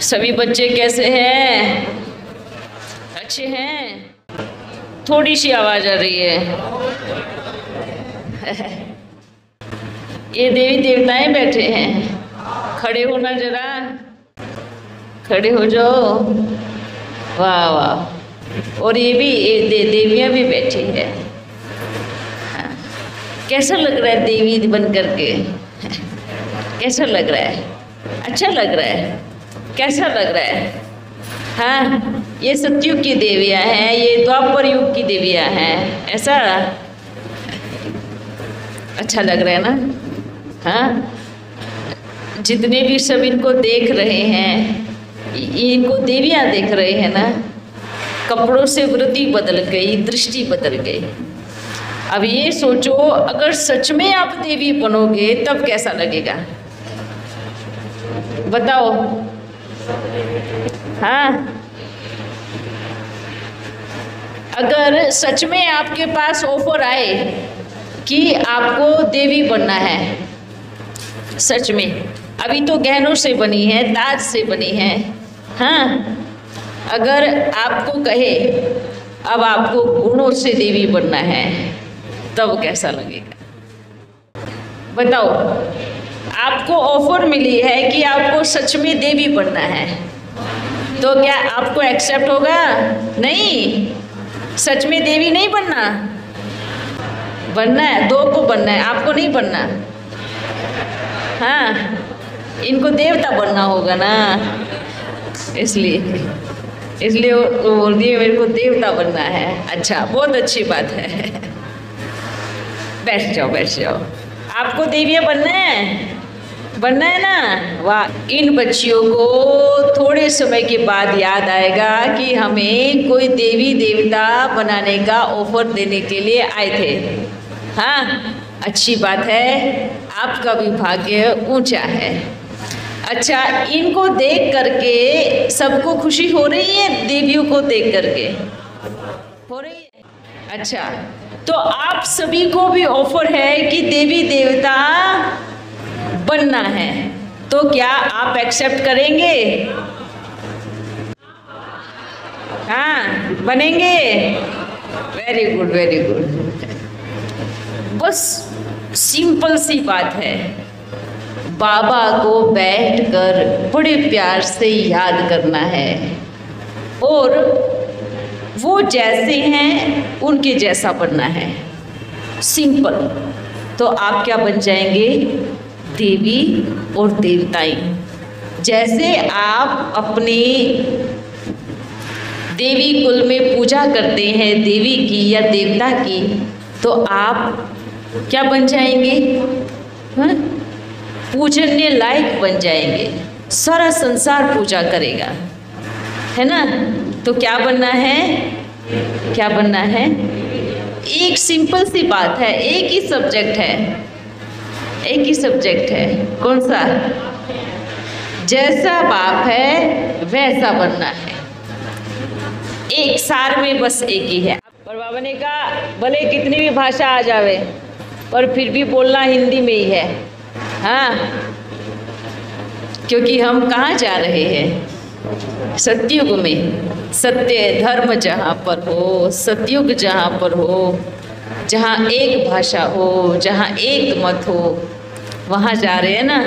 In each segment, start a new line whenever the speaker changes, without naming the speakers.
सभी बच्चे कैसे हैं? अच्छे हैं? थोड़ी सी आवाज आ रही है। ये देवी देवताएं बैठे हैं, खड़े होना जरा, खड़े हो जाओ। वाह वाह। और ये भी देवियां भी बैठी है। कैसा लग रहा है देवी बन करके? कैसा लग रहा है? अच्छा लग रहा है? कैसा लग रहा है? हाँ, ये सतयुग की देवियाँ हैं, ये द्वापर युग की देवियाँ हैं। ऐसा अच्छा लग रहा है ना? हाँ, जितने भी सब इनको देख रहे हैं, इनको देवियाँ देख रहे हैं ना। कपड़ों से वृत्ति बदल गई, दृष्टि बदल गई। अब ये सोचो, अगर सच में आप देवी बनोगे तब कैसा लगेगा? बताओ। हाँ, अगर सच में आपके पास ऑफर आए कि आपको देवी बनना है, सच में, अभी तो गहनों से बनी है, ताज से बनी है। हाँ, अगर आपको कहे अब आपको गुणों से देवी बनना है, तब कैसा लगेगा? बताओ। आपको ऑफर मिली है कि आपको सच में देवी बनना है, तो क्या आपको एक्सेप्ट होगा? नहीं, सच में देवी नहीं बनना। बनना है, दो को बनना है, आपको नहीं बनना। हाँ, इनको देवता बनना होगा ना, इसलिए वो बोल रही है मेरे को देवता बनना है। अच्छा, बहुत अच्छी बात है। बैठ जाओ, बैठ जाओ। आपको देवियाँ बनना है? बनना है ना? वाह। इन बच्चियों को थोड़े समय के बाद याद आएगा कि हमें कोई देवी देवता बनाने का ऑफर देने के लिए आए थे। हाँ, अच्छी बात है, आपका भी भाग्य ऊंचा है। अच्छा, इनको देख करके सबको खुशी हो रही है? देवियों को देख करके हो रही है? अच्छा, तो आप सभी को भी ऑफर है कि देवी देवता बनना है, तो क्या आप एक्सेप्ट करेंगे? हाँ, बनेंगे? Very good, very good. बस सिंपल सी बात है, बाबा को बैठकर बड़े प्यार से याद करना है और वो जैसे हैं उनके जैसा बनना है। सिंपल। तो आप क्या बन जाएंगे? देवी और देवताएं। जैसे आप अपनी देवी कुल में पूजा करते हैं देवी की या देवता की, तो आप क्या बन जाएंगे? हाँ? पूजनीय लायक बन जाएंगे। सारा संसार पूजा करेगा, है ना? तो क्या बनना है? क्या बनना है? एक सिंपल सी बात है, एक ही सब्जेक्ट है, एक ही सब्जेक्ट है। कौन सा? जैसा बाप है वैसा बनना है। एक सार में बस एक ही है। पर बाबा ने कहा भले कितनी भी भाषा आ जावे, पर फिर भी बोलना हिंदी में ही है। हाँ, क्योंकि हम कहाँ जा रहे हैं? सतयुग में। सत्य धर्म जहाँ पर हो, सतयुग जहाँ पर हो, जहाँ एक भाषा हो, जहाँ एक मत हो, वहाँ जा रहे हैं ना।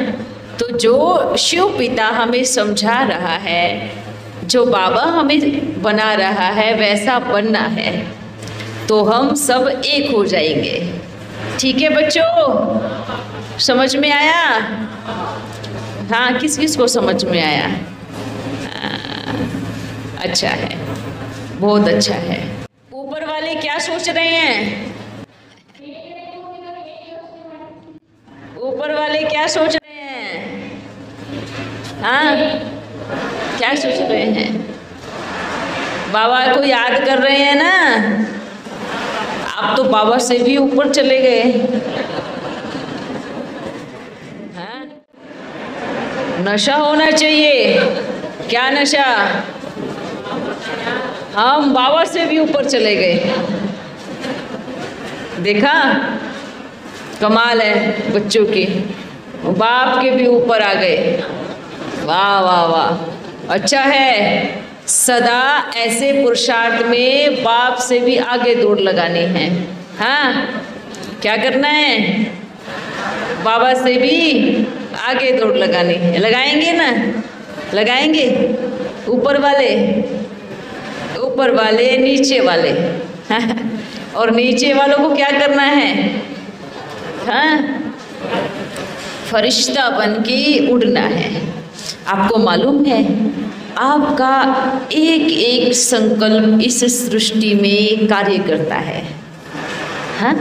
तो जो शिव पिता हमें समझा रहा है, जो बाबा हमें बना रहा है, वैसा बनना है, तो हम सब एक हो जाएंगे। ठीक है बच्चों? समझ में आया? हाँ, किस किस को समझ में आया? अच्छा है, बहुत अच्छा है। ऊपर वाले क्या सोच रहे हैं? ऊपर वाले क्या सोच रहे हैं? हाँ, क्या सोच रहे हैं? बाबा को याद कर रहे हैं ना? आप तो बाबा से भी ऊपर चले गए। हाँ? नशा होना चाहिए। क्या नशा? हम बाबा से भी ऊपर चले गए। देखा, कमाल है बच्चों की, बाप के भी ऊपर आ गए। वाह वाह वाह। अच्छा है, सदा ऐसे पुरुषार्थ में बाप से भी आगे दौड़ लगानी है। हाँ, क्या करना है? बाबा से भी आगे दौड़ लगानी है। लगाएंगे ना? लगाएंगे। ऊपर वाले नीचे वाले और नीचे वालों को क्या करना है? हाँ, फरिश्ता बन के उड़ना है। आपको मालूम है, आपका एक एक संकल्प इस सृष्टि में कार्य करता है। हाँ,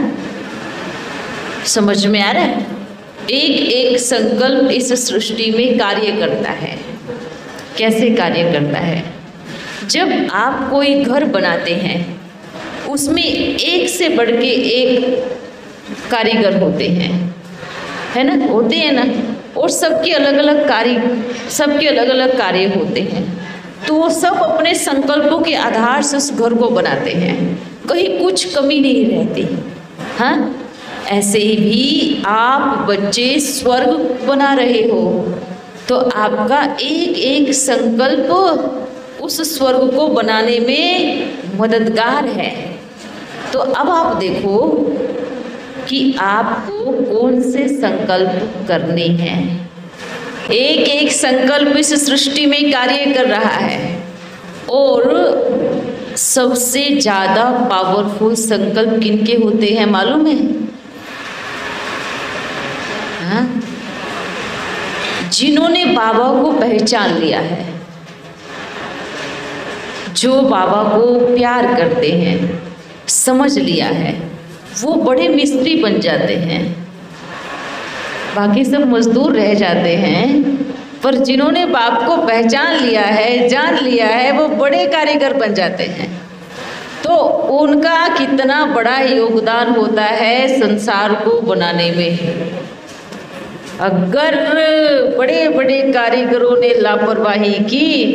समझ में आ रहा है? एक एक संकल्प इस सृष्टि में कार्य करता है। कैसे कार्य करता है? जब आप कोई घर बनाते हैं, उसमें एक से बढ़ के एक कारीगर होते हैं, है ना? होते हैं ना? और सबके अलग अलग कार्य होते हैं। तो वो सब अपने संकल्पों के आधार से उस घर को बनाते हैं, कहीं कुछ कमी नहीं रहती। हाँ, ऐसे ही भी आप बच्चे स्वर्ग बना रहे हो, तो आपका एक एक संकल्प उस स्वर्ग को बनाने में मददगार है। तो अब आप देखो कि आपको कौन से संकल्प करने हैं। एक एक संकल्प इस सृष्टि में कार्य कर रहा है, और सबसे ज़्यादा पावरफुल संकल्प किनके होते हैं मालूम है? हाँ? जिन्होंने बाबा को पहचान लिया है, जो बाबा को प्यार करते हैं, समझ लिया है, वो बड़े मिस्त्री बन जाते हैं। बाकी सब मजदूर रह जाते हैं, पर जिन्होंने बाप को पहचान लिया है, जान लिया है, वो बड़े कारीगर बन जाते हैं। तो उनका कितना बड़ा योगदान होता है संसार को बनाने में। अगर बड़े बड़े कारीगरों ने लापरवाही की,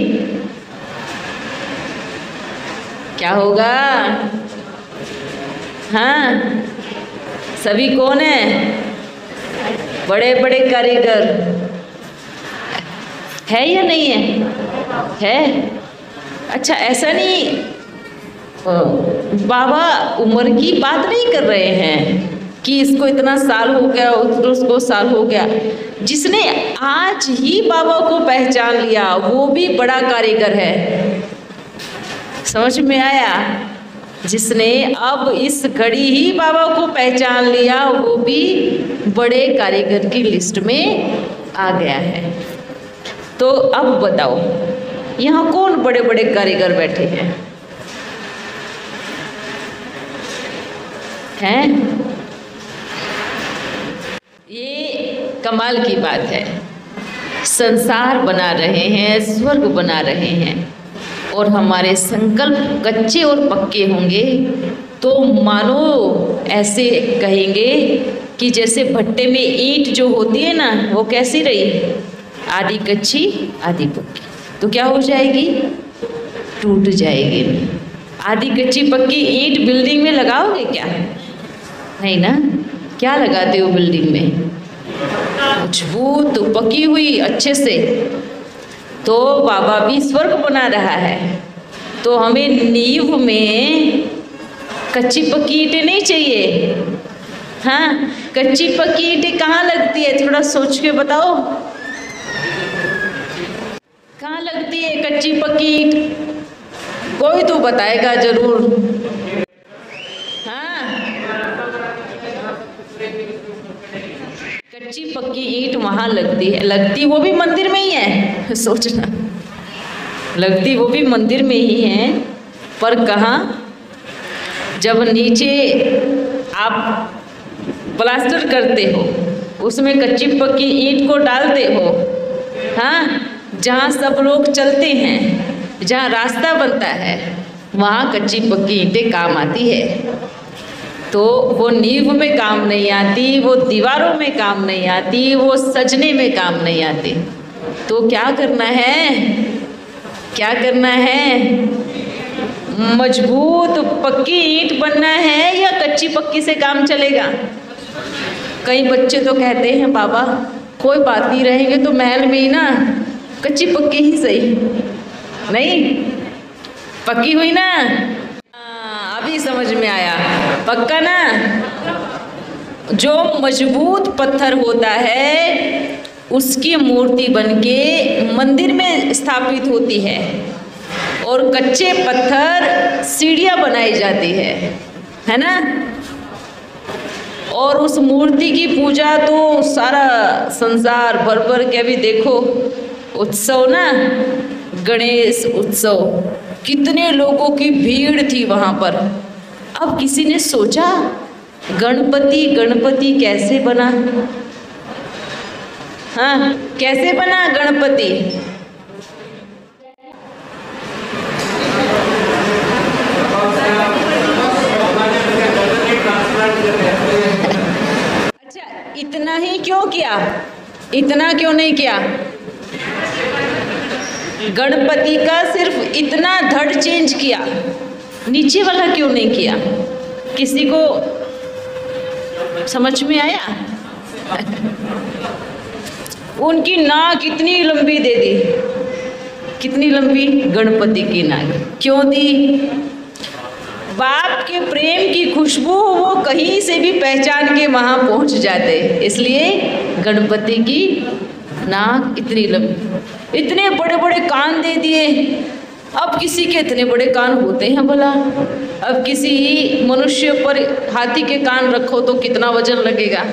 क्या होगा? हाँ, सभी कौन है? बड़े बड़े कारीगर है या नहीं है? है। अच्छा, ऐसा नहीं, बाबा उम्र की बात नहीं कर रहे हैं कि इसको इतना साल हो गया, उसको साल हो गया। जिसने आज ही बाबा को पहचान लिया, वो भी बड़ा कारीगर है। समझ में आया? जिसने अब इस घड़ी ही बाबा को पहचान लिया, वो भी बड़े कारीगर की लिस्ट में आ गया है। तो अब बताओ, यहाँ कौन बड़े बड़े कारीगर बैठे हैं? हैं? ये कमाल की बात है। संसार बना रहे हैं, स्वर्ग बना रहे हैं, और हमारे संकल्प कच्चे और पक्के होंगे तो मानो ऐसे कहेंगे कि जैसे भट्टे में ईंट जो होती है ना, वो कैसी रही? आधी कच्ची आधी पक्की। तो क्या हो जाएगी? टूट जाएगी। आधी कच्ची पक्की ईंट बिल्डिंग में लगाओगे क्या? नहीं ना। क्या लगाते हो बिल्डिंग में? मजबूत पकी हुई अच्छे से। तो बाबा भी स्वर्ग बना रहा है, तो हमें नींव में कच्ची पक्की ईंटें नहीं चाहिए। हाँ, कच्ची पक्की ईंटें कहाँ लगती है? थोड़ा सोच के बताओ, कहाँ लगती है कच्ची पक्की ईंट? कोई तो बताएगा जरूर। हाँ, कच्ची पक्की ईंट वहाँ लगती है। लगती वो भी मंदिर में ही है, सोचना। लगती वो भी मंदिर में ही है, पर कहाँ? जब नीचे आप प्लास्टर करते हो, उसमें कच्ची पक्की ईंट को डालते हो। हाँ, जहाँ सब लोग चलते हैं, जहाँ रास्ता बनता है, वहाँ कच्ची पक्की ईंटें काम आती है। तो वो नींव में काम नहीं आती, वो दीवारों में काम नहीं आती, वो सजने में काम नहीं आती। तो क्या करना है? क्या करना है? मजबूत पक्की ईंट बनना है या कच्ची पक्की से काम चलेगा? कई बच्चे तो कहते हैं बाबा कोई बात नहीं, रहेंगे तो महल में ही ना, कच्ची पक्की ही सही। नहीं, पक्की हुई ना? अभी समझ में आया, पक्का ना? जो मजबूत पत्थर होता है उसकी मूर्ति बनके मंदिर में स्थापित होती है, और कच्चे पत्थर सीढ़ियाँ बनाई जाती है ना? और उस मूर्ति की पूजा तो सारा संसार भर भर के, अभी देखो उत्सव ना, गणेश उत्सव, कितने लोगों की भीड़ थी वहाँ पर। अब किसी ने सोचा गणपति कैसे बना? हाँ, कैसे बना गणपति? अच्छा, इतना ही क्यों किया? इतना क्यों नहीं किया? गणपति का सिर्फ इतना धड़ चेंज किया, नीचे वाला क्यों नहीं किया? किसी को समझ में आया? उनकी नाक इतनी लंबी दे दी। कितनी लंबी? गणपति की नाक क्यों दी? बाप के प्रेम की खुशबू वो कहीं से भी पहचान के वहां पहुंच जाते, इसलिए गणपति की नाक इतनी लंबी। इतने बड़े बड़े कान दे दिए। अब किसी के इतने बड़े कान होते हैं भला? अब किसी मनुष्य पर हाथी के कान रखो तो कितना वजन लगेगा?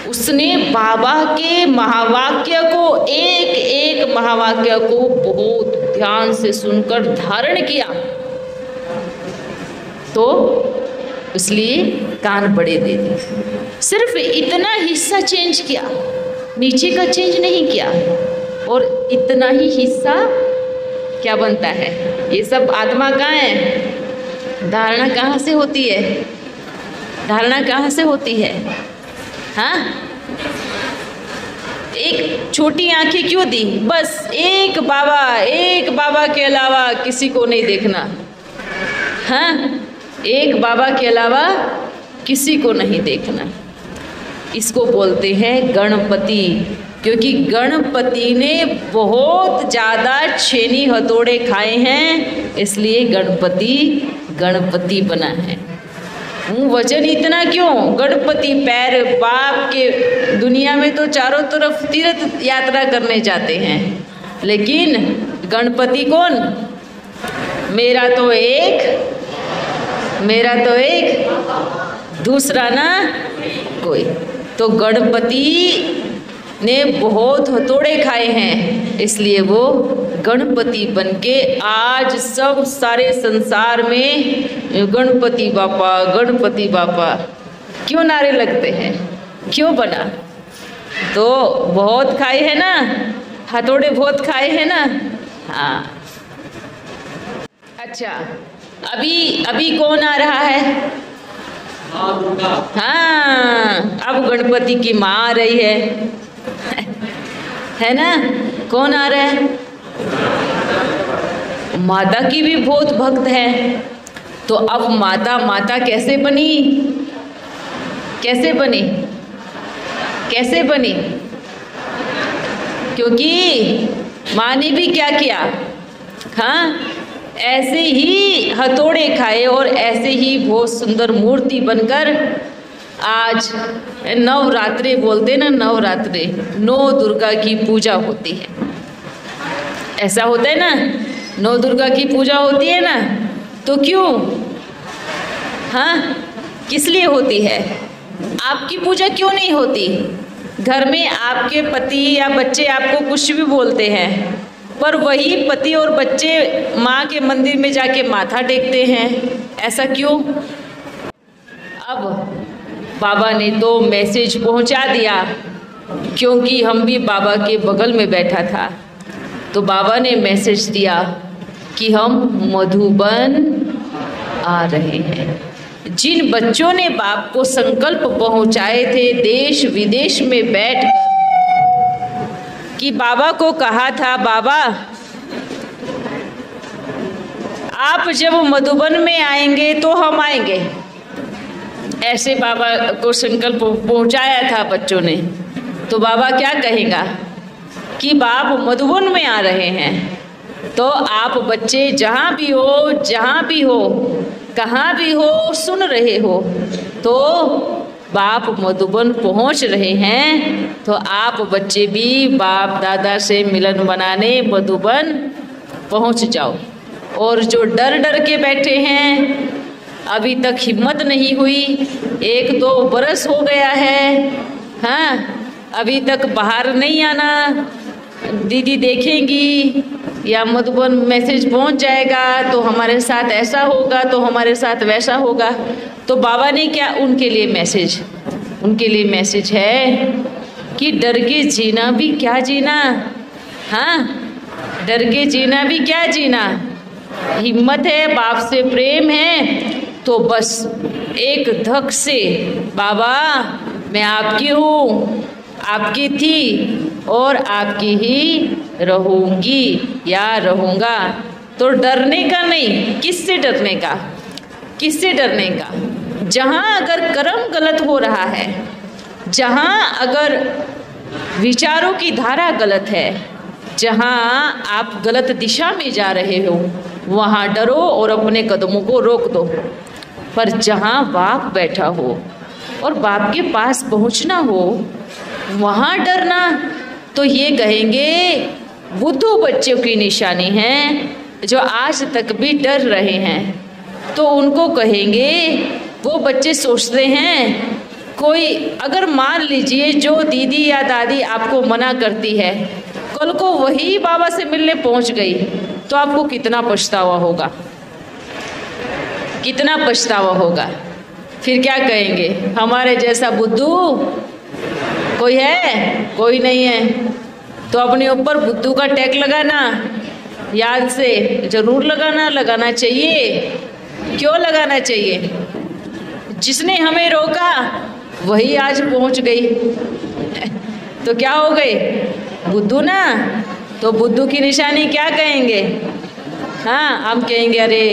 उसने बाबा के महावाक्य को, एक एक महावाक्य को बहुत ध्यान से सुनकर धारण किया, तो इसलिए कान बड़े दे दिए। सिर्फ इतना हिस्सा चेंज किया, नीचे का चेंज नहीं किया। और इतना ही हिस्सा क्या बनता है? ये सब आत्मा कहाँ है? धारणा कहाँ से होती है? धारणा कहाँ से होती है? हाँ, एक छोटी आंखें क्यों दी? बस एक बाबा के अलावा किसी को नहीं देखना। हाँ, एक बाबा के अलावा किसी को नहीं देखना। इसको बोलते हैं गणपति, क्योंकि गणपति ने बहुत ज़्यादा छेनी हथौड़े खाए हैं, इसलिए गणपति बना है। वजन इतना क्यों? गणपति पैर बाप के, दुनिया में तो चारों तरफ तीर्थ यात्रा करने जाते हैं, लेकिन गणपति कौन? मेरा तो एक, दूसरा ना कोई। तो गणपति ने बहुत हथौड़े खाए हैं, इसलिए वो गणपति बनके आज सब सारे संसार में गणपति बापा क्यों नारे लगते हैं? क्यों बना? तो बहुत खाए हैं ना, हथौड़े बहुत खाए हैं ना। हाँ, अच्छा, अभी कौन आ रहा है? हाँ, अब गणपति की माँ आ रही है ना? कौन आ रहा है? माता की भी बहुत भक्त है। तो अब माता कैसे बनी? क्योंकि माँ ने भी क्या किया? हाँ, ऐसे ही हथौड़े खाए और ऐसे ही बहुत सुंदर मूर्ति बनकर आज नवरात्रि बोलते ना, नवरात्रि 9 दुर्गा की पूजा होती है। ऐसा होता है ना, 9 दुर्गा की पूजा होती है ना, तो क्यों? हाँ, किस लिए होती है? आपकी पूजा क्यों नहीं होती? घर में आपके पति या बच्चे आपको कुछ भी बोलते हैं, पर वही पति और बच्चे माँ के मंदिर में जाके माथा टेकते हैं, ऐसा क्यों? अब बाबा ने तो मैसेज पहुँचा दिया, क्योंकि हम भी बाबा के बगल में बैठा था, तो बाबा ने मैसेज दिया कि हम मधुबन आ रहे हैं। जिन बच्चों ने बाप को संकल्प पहुँचाए थे देश विदेश में बैठ कि बाबा को कहा था, बाबा आप जब मधुबन में आएंगे तो हम आएंगे, ऐसे बाबा को संकल्प पहुंचाया था बच्चों ने। तो बाबा क्या कहेगा कि बाप मधुबन में आ रहे हैं, तो आप बच्चे जहाँ भी हो, कहाँ भी हो, सुन रहे हो, तो बाप मधुबन पहुँच रहे हैं, तो आप बच्चे भी बाप दादा से मिलन बनाने मधुबन पहुँच जाओ। और जो डर डर के बैठे हैं, अभी तक हिम्मत नहीं हुई, 1-2 बरस हो गया है, हाँ, अभी तक बाहर नहीं आना, दीदी देखेंगी या मधुबन मैसेज पहुंच जाएगा तो हमारे साथ ऐसा होगा, तो हमारे साथ वैसा होगा, तो बाबा ने क्या उनके लिए मैसेज है कि डर के जीना भी क्या जीना, हाँ, डर के जीना भी क्या जीना। हिम्मत है, बाप से प्रेम है, तो बस एक धक से बाबा मैं आपकी हूँ, आपकी थी और आपकी ही रहूँगी या रहूँगा। तो डरने का नहीं, किससे डरने का, जहाँ अगर कर्म गलत हो रहा है, जहाँ अगर विचारों की धारा गलत है, जहाँ आप गलत दिशा में जा रहे हो, वहाँ डरो और अपने कदमों को रोक दो। पर जहाँ बाप बैठा हो और बाप के पास पहुँचना हो, वहाँ डरना, तो ये कहेंगे बुद्धू बच्चों की निशानी है जो आज तक भी डर रहे हैं। तो उनको कहेंगे, वो बच्चे सोचते हैं कोई अगर मान लीजिए जो दीदी या दादी आपको मना करती है, कल को वही बाबा से मिलने पहुंच गई, तो आपको कितना पछतावा होगा। फिर क्या कहेंगे, हमारे जैसा बुद्धू कोई है? कोई नहीं है। तो अपने ऊपर बुद्धू का टैग लगाना, याद से जरूर लगाना चाहिए। क्यों लगाना चाहिए? जिसने हमें रोका वही आज पहुंच गई, तो क्या हो गई? बुद्धू ना। तो बुद्धू की निशानी क्या कहेंगे? हाँ, हम कहेंगे अरे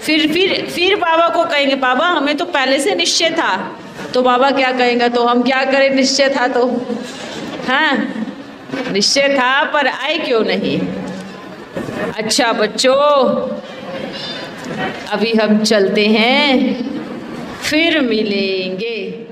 फिर बाबा को कहेंगे, बाबा हमें तो पहले से निश्चय था। तो बाबा क्या कहेंगे? तो हम क्या करें, निश्चय था तो, हाँ निश्चय था पर आए क्यों नहीं। अच्छा बच्चों, अभी हम चलते हैं, फिर मिलेंगे।